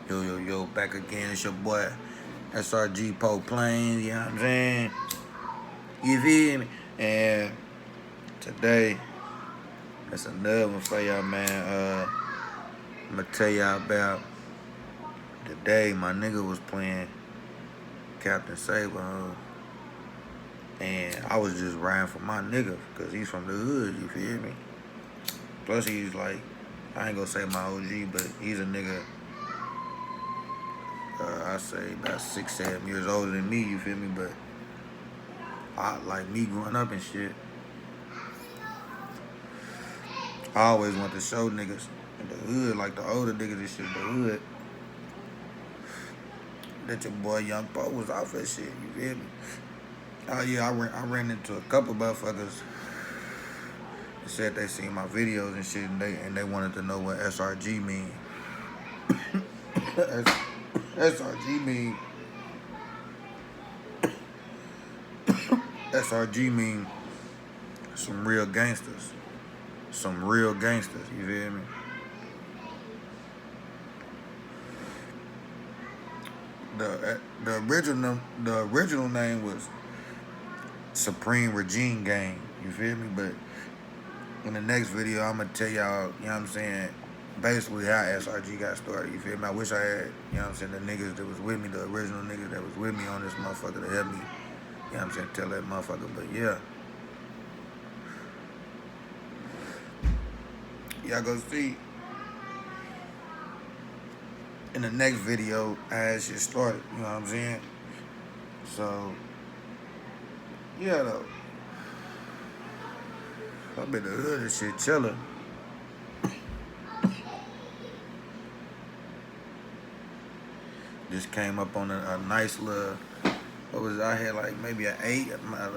Yo, back again. It's your boy, SRG Po Plains, you know what I'm saying? You feel me? And today, that's another one for y'all, man. I'm gonna tell y'all about the day my nigga was playing Captain Saber, and I was just riding for my nigga, because he's from the hood, you feel me? Plus, he's like, I ain't gonna say my OG, but he's a nigga, I say about 6, 7 years older than me, you feel me? But I, like me growing up and shit, I always want to show niggas in the hood, like the older niggas and shit in the hood, that your boy Young Po was off that shit, you feel me? Oh yeah, I ran into a couple motherfuckers that said they seen my videos and shit, and they wanted to know what SRG mean. SRG mean SRG mean some real gangsters. Some real gangsters, you feel me? The original name was Supreme Regime Gang, you feel me? But in the next video, I'm gonna tell y'all, you know what I'm saying, basically how SRG got started, you feel me? I wish I had, you know what I'm saying, the niggas that was with me, the original niggas that was with me on this motherfucker to help me, you know what I'm saying, tell that motherfucker. But yeah, y'all go see in the next video how shit started, you know what I'm saying? So, yeah though, I'm in the hood and shit chillin'. Just came up on a nice little, what was it? I had like maybe an 8,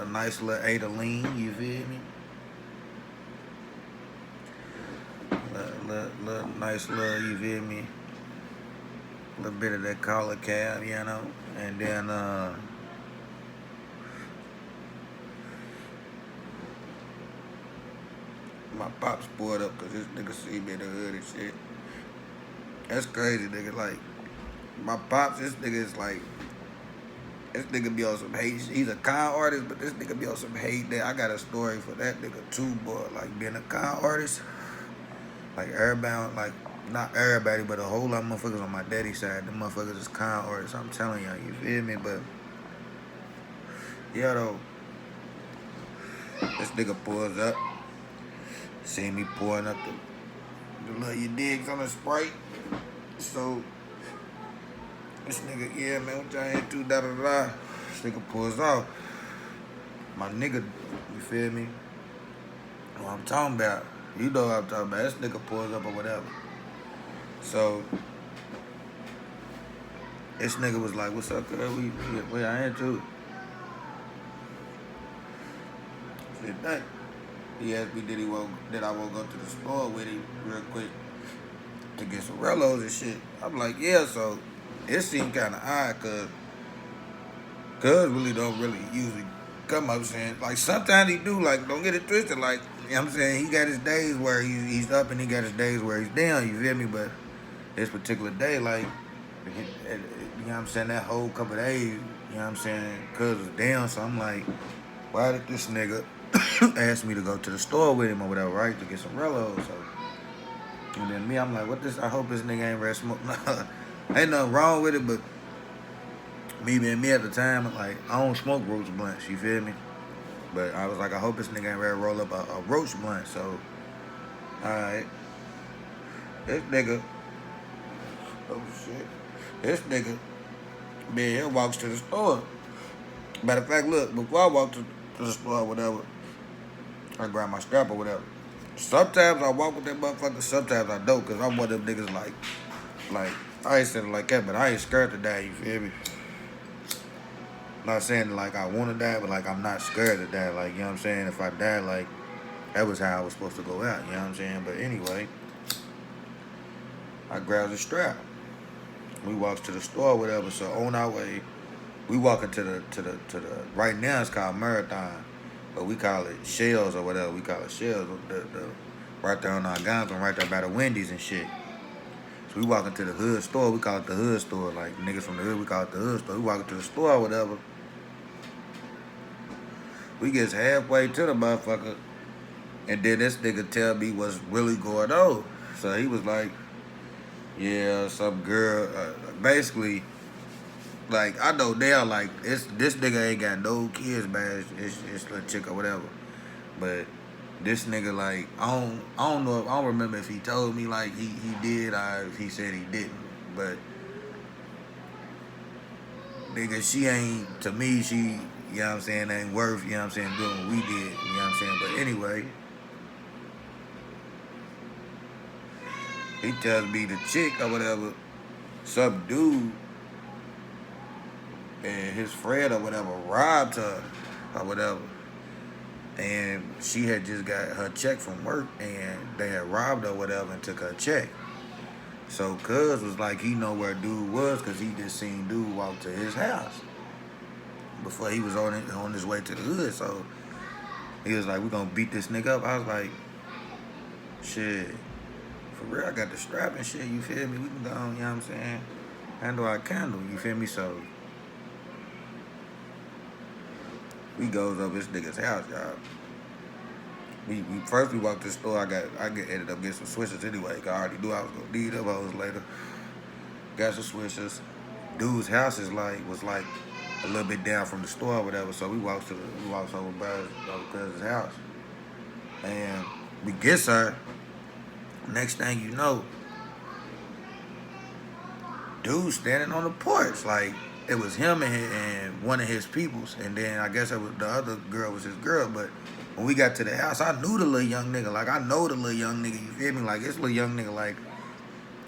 a nice little 8 of lean, you feel me? Little nice little, you feel me? A little bit of that collar cab, you know? And then, my pops pulled up because this nigga see me in the hood and shit. That's crazy, nigga. Like, my pops, this nigga is like, this nigga be on some hate. He's a con artist, but this nigga be on some hate. That I got a story for that nigga too, boy. Like, being a con artist, like everybody, like not everybody, but a whole lot of motherfuckers on my daddy's side, them motherfuckers is con artists. I'm telling y'all, you feel me? But yeah, though, this nigga pulls up, see me pouring up the little you digs on the Sprite. So this nigga, yeah, man, what y'all into, da-da-da. This nigga pulls off. My nigga, you feel me? What I'm talking about. You know what I'm talking about. This nigga pulls up or whatever. So, this nigga was like, what's up, girl? We I into it. I said, nothing. He asked me, did I want to go to the store with him real quick to get some Rellos and shit. I'm like, yeah, so it seemed kind of odd, cuz really don't really usually come up saying, like, sometimes he do, like, don't get it twisted, like, you know what I'm saying, he got his days where he's up and he got his days where he's down, you feel me? But this particular day, like, you know what I'm saying, that whole couple of days, you know what I'm saying, cuz was down, so I'm like, why did this nigga ask me to go to the store with him or whatever, right, to get some Rellos? So, and then me, I'm like, what this, I hope this nigga ain't ready to smoke. Ain't nothing wrong with it, but me being me at the time, like, I don't smoke roach blunts, you feel me? But I was like, I hope this nigga ain't ready to roll up a roach blunt. So, alright. This nigga, oh shit. This nigga, man, he walks to the store. Matter of fact, look, before I walk to the store or whatever, I grab my strap or whatever. Sometimes I walk with that motherfucker, sometimes I don't, because I'm one of them niggas like, I ain't saying it like that, but I ain't scared to die, you feel me? Not saying like I want to die, but like I'm not scared to die. Like, you know what I'm saying? If I die, like, that was how I was supposed to go out, you know what I'm saying? But anyway, I grabbed the strap. We walked to the store or whatever, so on our way, we walking to the right now it's called Marathon, but we call it Shells or whatever. We call it Shells. The right there on our guns, right there by the Wendy's and shit. So we walk into the hood store. We call it the hood store. Like niggas from the hood, we call it the hood store. We walk into the store or whatever. We gets halfway to the motherfucker, and then this nigga tell me what's really going on. So he was like, yeah, some girl, basically, like, I know now, like, this nigga ain't got no kids, man. It's a chick or whatever. But this nigga, like, I don't remember if he told me, like, he did or if he said he didn't. But, nigga, she ain't, to me, she, you know what I'm saying, ain't worth, you know what I'm saying, doing what we did, you know what I'm saying. But anyway, he tells me the chick or whatever, some dude and his friend or whatever robbed her or whatever. And she had just got her check from work and they had robbed her or whatever and took her check. So cuz was like, he know where dude was because he just seen dude walk to his house before he was on his way to the hood. So he was like, we gonna beat this nigga up. I was like, shit, for real, I got the strap and shit, you feel me? We can go on, you know what I'm saying? Handle our candle, you feel me? So we goes up this nigga's house, y'all. We first we walked to the store. Ended up getting some switches anyway. Cause I already knew I was gonna need them hoes later. Got some switches. Dude's house was like a little bit down from the store or whatever. So we walked over by his cousin's house, and we get her. Next thing you know, dude standing on the porch like it was him and one of his peoples, and then I guess the other girl was his girl, but. When we got to the house, I knew the little young nigga. Like, I know the little young nigga, you feel me? Like, this little young nigga, like,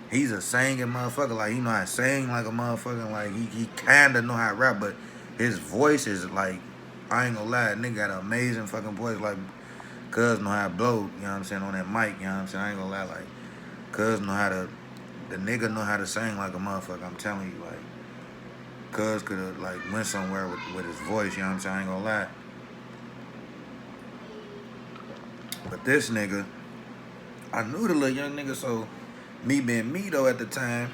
he's a singing motherfucker. Like, he know how to sing like a motherfucker. Like, he kind of know how to rap, but his voice is, like, I ain't gonna lie, that nigga got an amazing fucking voice. Like, cuz know how to blow, you know what I'm saying, on that mic, you know what I'm saying? I ain't gonna lie, like, cuz know how to, the nigga know how to sing like a motherfucker. I'm telling you, like, cuz could have, like, went somewhere with his voice, you know what I'm saying? I ain't gonna lie. But this nigga, I knew the little young nigga, so me being me though at the time,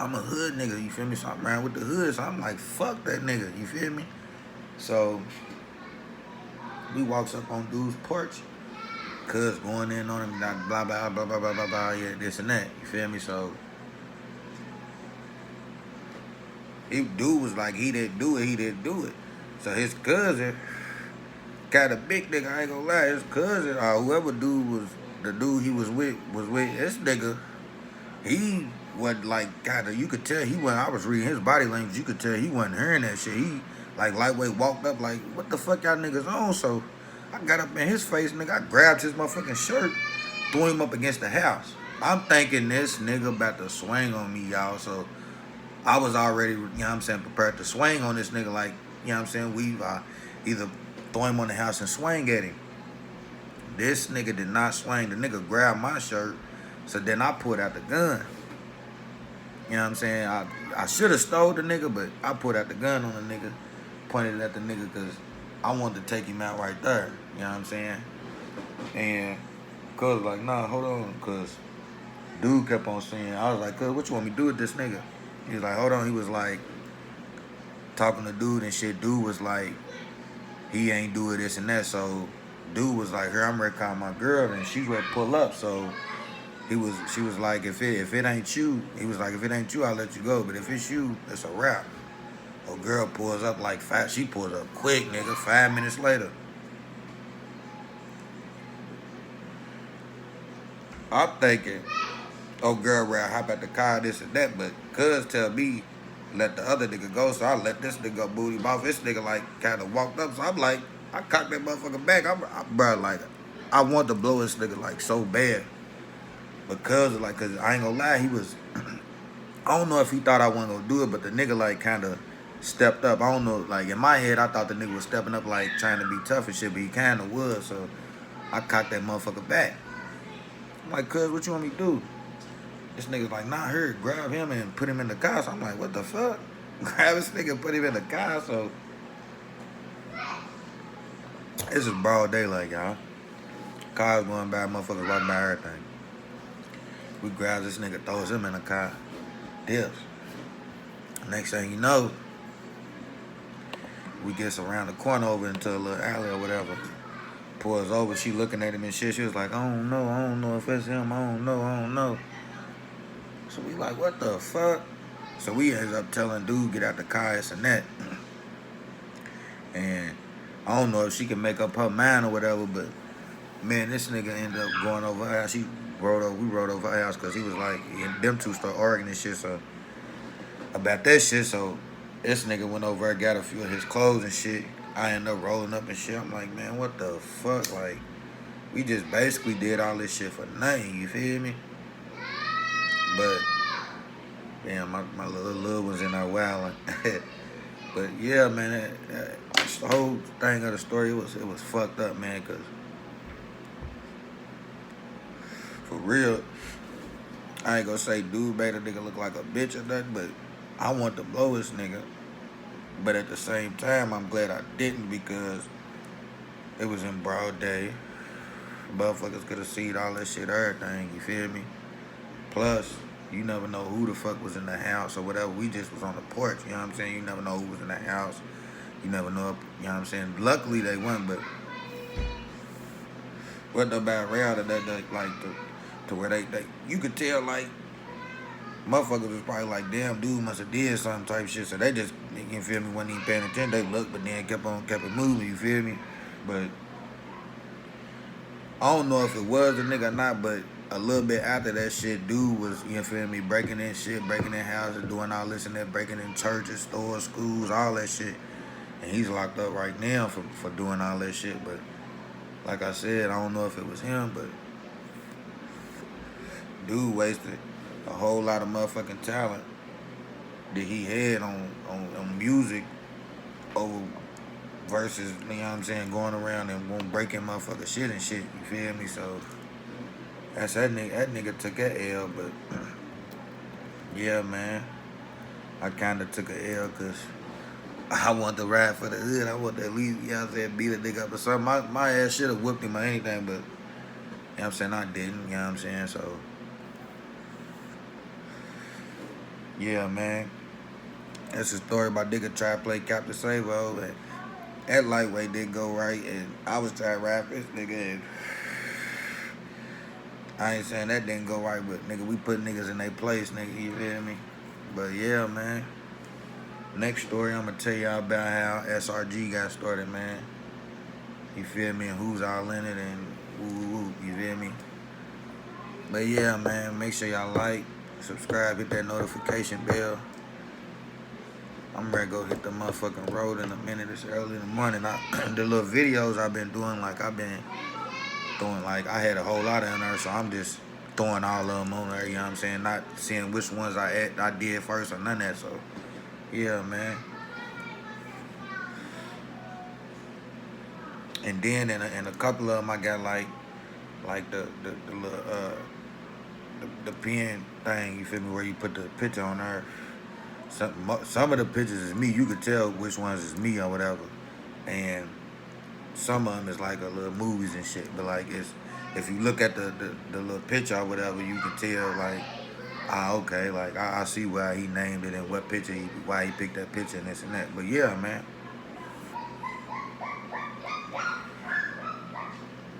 I'm a hood nigga, you feel me? So I'm around with the hood, so I'm like, fuck that nigga, you feel me? So we walks up on dude's porch, cuz going in on him, blah, blah, blah, blah, blah, blah, blah, blah, yeah, this and that, you feel me? So dude was like, he didn't do it. So his cousin, got a big nigga, I ain't gonna lie, his cousin, or whoever dude was, the dude he was with this nigga, he wasn't like, you could tell he wasn't, I was reading his body language, you could tell he wasn't hearing that shit. He, like, lightweight walked up, like, what the fuck y'all niggas on? So, I got up in his face, nigga, I grabbed his motherfucking shirt, threw him up against the house. I'm thinking this nigga about to swing on me, y'all, so I was already, you know what I'm saying, prepared to swing on this nigga, like, you know what I'm saying, we either throw him on the house and swing at him. This nigga did not swing. The nigga grabbed my shirt, so then I pulled out the gun. You know what I'm saying? I should have stole the nigga, but I pulled out the gun on the nigga, pointed it at the nigga because I wanted to take him out right there. You know what I'm saying? And cuz was like, nah, hold on, cuz dude kept on saying, I was like, cuz, what you want me to do with this nigga? He was like, hold on. He was like, talking to dude and shit. Dude was like, he ain't doing this and that. So dude was like, here, I'm ready to call my girl, and she's ready to pull up. So she was like, if it ain't you, he was like, if it ain't you, I'll let you go. But if it's you, it's a wrap. A girl pulls up like she pulls up quick, nigga, 5 minutes later. I'm thinking, oh girl, rap, hop at the car, this and that, but cuz tell me, let the other nigga go, so I let this nigga booty off. This nigga like kind of walked up, so I'm like, I cocked that motherfucker back. Bro, like, I want to blow this nigga like so bad, because like, cause I ain't gonna lie, he was, I don't know if he thought I wasn't gonna do it, but the nigga like kind of stepped up. I don't know, like in my head, I thought the nigga was stepping up, like trying to be tough and shit, but he kind of was. So I cocked that motherfucker back. I'm like, cuz, what you want me to do? This nigga's like, nah, here, grab him and put him in the car. So I'm like, what the fuck? Grab this nigga and put him in the car. So this is broad daylight, y'all. Cars going by, motherfuckers walking by, everything. We grab this nigga, throws him in the car, dips. Next thing you know, we gets around the corner over into a little alley or whatever. Pulls over, she looking at him and shit. She was like, I don't know if it's him. I don't know. So we like, what the fuck? So we ends up telling dude, get out the car, it's a net. And I don't know if she can make up her mind or whatever, but man, this nigga ended up going over her house. We rode over her house because he was like, them two start arguing and shit, so about that shit. So this nigga went over there, got a few of his clothes and shit. I ended up rolling up and shit. I'm like, man, what the fuck? Like, we just basically did all this shit for nothing, you feel me? But damn, my little one's in there wilding. But yeah, man, the whole thing of the story, it was fucked up, man, because for real, I ain't gonna say dude made a nigga look like a bitch or nothing, but I want to blow this nigga. But at the same time, I'm glad I didn't because it was in broad day. Motherfuckers could have seen all that shit, everything, you feel me? Plus, you never know who the fuck was in the house or whatever. We just was on the porch, you know what I'm saying? You never know who was in the house. You never know, you know what I'm saying? Luckily, they weren't, but what about around that like to where they you could tell like motherfuckers was probably like, damn, dude must have did some type shit. So they just, you feel me, wasn't even paying attention. They looked, but then kept it moving, you feel me? But I don't know if it was the nigga or not, but a little bit after that shit, dude was, you feel me, breaking in shit, breaking in houses, doing all this and that, breaking in churches, stores, schools, all that shit. And he's locked up right now for doing all that shit. But like I said, I don't know if it was him, but dude wasted a whole lot of motherfucking talent that he had on music over versus, you know what I'm saying, going around and breaking motherfucker shit and shit, you feel me? So that's that nigga took that L, but yeah, man, I kinda took a L because I want to ride for the hood. I want to at least, you know what I'm saying, beat a nigga up or something. My ass should have whooped him or anything, but you know what I'm saying, I didn't, you know what I'm saying, so yeah, man. That's a story about nigga try to play Captain Savo, and that lightweight didn't go right, and I was trying to rap this nigga, and I ain't saying that didn't go right, but nigga, we put niggas in their place, nigga, you feel me? But yeah, man. Next story, I'm gonna tell y'all about how SRG got started, man. You feel me? And who's all in it, and woo, you feel me? But yeah, man, make sure y'all like, subscribe, hit that notification bell. I'm ready to go hit the motherfucking road in a minute. It's early in the morning. The little videos I've been doing, like I've been doing, like I had a whole lot in there, so I'm just throwing all of them on there, you know what I'm saying? Not seeing which ones I did first or none of that, so yeah, man. And then in a couple of them, I got like the little the pen thing, you feel me, where you put the picture on there. Some of the pictures is me. You could tell which ones is me or whatever. And some of them is like a little movies and shit. But like if you look at the little picture or whatever, you can tell like, okay, like I see why he named it and what picture why he picked that picture and this and that. But yeah, man.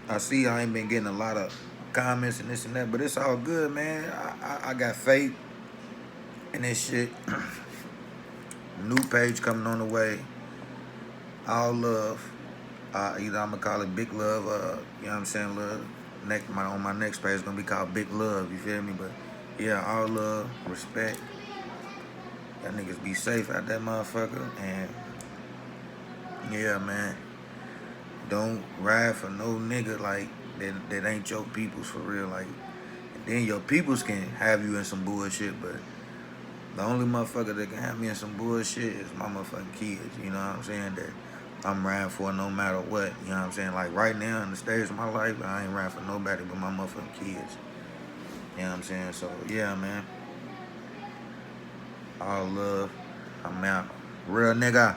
I see I ain't been getting a lot of comments and this and that, but it's all good, man. I got faith in this shit. New page coming on the way. All love. Either I'm gonna call it Big Love, you know what I'm saying, love. On my next page is gonna be called Big Love, you feel me? But yeah, all love, respect. Y'all niggas be safe out that motherfucker. And yeah, man. Don't ride for no nigga like that ain't your peoples for real. Like, and then your peoples can have you in some bullshit, but the only motherfucker that can have me in some bullshit is my motherfucking kids. You know what I'm saying? That I'm riding for no matter what. You know what I'm saying? Like right now in the stage of my life, I ain't riding for nobody but my motherfucking kids. You know what I'm saying? So yeah, man. All love. I'm out. Real nigga.